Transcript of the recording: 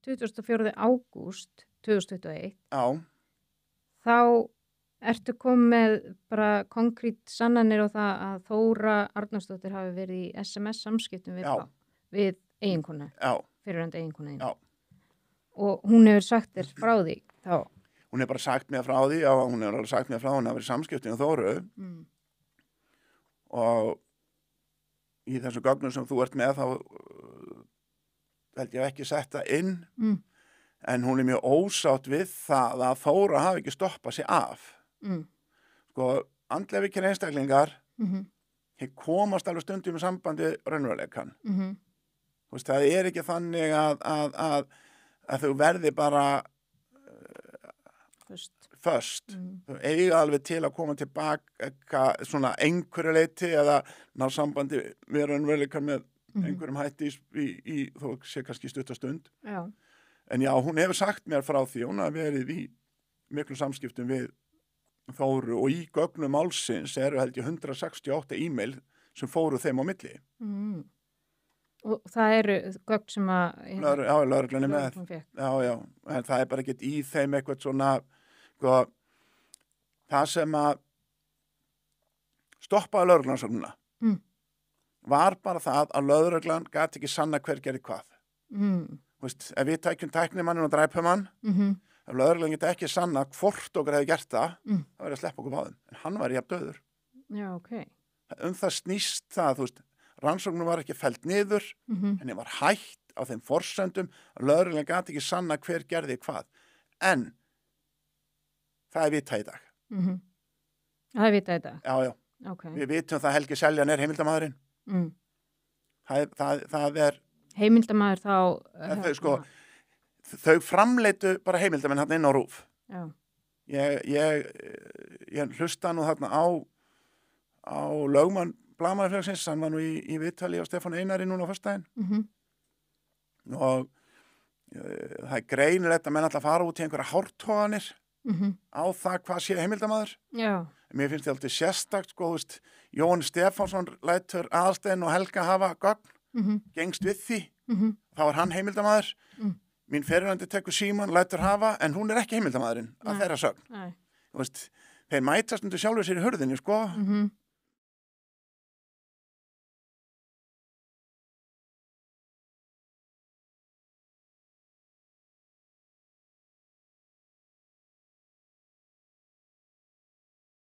24. ágúst 2021 Já, þá ertu komið með bara konkrít sannanir á það að Þóra Arnórsdóttir hafi verið í SMS samskiptum Já. við eiginkonu, já, fyrirverandi eiginkonu þína. já. Og hún hefur sagt þér frá því þá. Hún hefur bara sagt mér frá því, já, hún hefur alveg sagt mér frá, hún hefur verið samskiptin á Þóru og í þessu gögnum sem þú ert með þá held ég ekki setta inn en hún mjög ósátt við það að Þóra hafi ekki stoppað sig af. Sko, andlega veikir einstaklingar þeir komast alveg stundum í sambandi raunveruleikann. Þú veist, það er ekki þannig að þau verði bara föst. Þau eiga alveg til að koma tilbaka svona einhverju leyti eða ná sambandi við raunveruleikann með einhverjum hætti í þó sé kannski stuttastund. Já. En já, hún hefur sagt mér frá því, hún hafi verið í miklu samskiptum við Þóru og í gögnum málsins eru held ég 168 e-mail sem fóru þeim á milli. Og það eru gögn sem að... Já, lögreglunni með. Fékk. Já, en það er bara ekkert í þeim eitthvað svona, sko, það sem að stoppaði lögreglansóknina var bara það að lögreglan gat ekki sanna hver gerði hvað. Veist, ef við tækjum tæknimannin og dræpum hann, ef lögreglan geti ekki sanna hvort okkur hefði gert það, þá verið að sleppa okkur báðum. En hann var jafn döður. Já, ok. Það snýst það, þú veist, rannsóknum var ekki fellt niður, henni var hætt á þeim forsendum að lögreglan gati ekki sanna hver gerði hvað. En það er vitað í dag. Það er vitað í dag? Já. Okay. Við vitum það Helgi Seljan er heimildamaðurinn. Það er heimildamaður þá þau framleitu bara heimildamenn hann inn á RÚV. Já. Ég hlusta nú þarna á lögmann blaðamannafélagsins, hann var nú í viðtali á Stefán Einari núna á föstudaginn og það er greinilegt að menn alltaf fara út í einhverja hártoganir á það hvað sé heimildamaður. Já. Mér finnst þetta alltaf sérstakt, sko, þú veist, Jón Stefánsson lætur Aðalsteinn og Helga hafa gögn, gengst við því, þá er hann heimildamaður. Mín fyrirverandi tekur Símon, lætur hafa, en hún er ekki heimildamaðurinn að þeirra sögn. Þú veist, þeir mætast undir sjálfur sér í hurðinni, sko,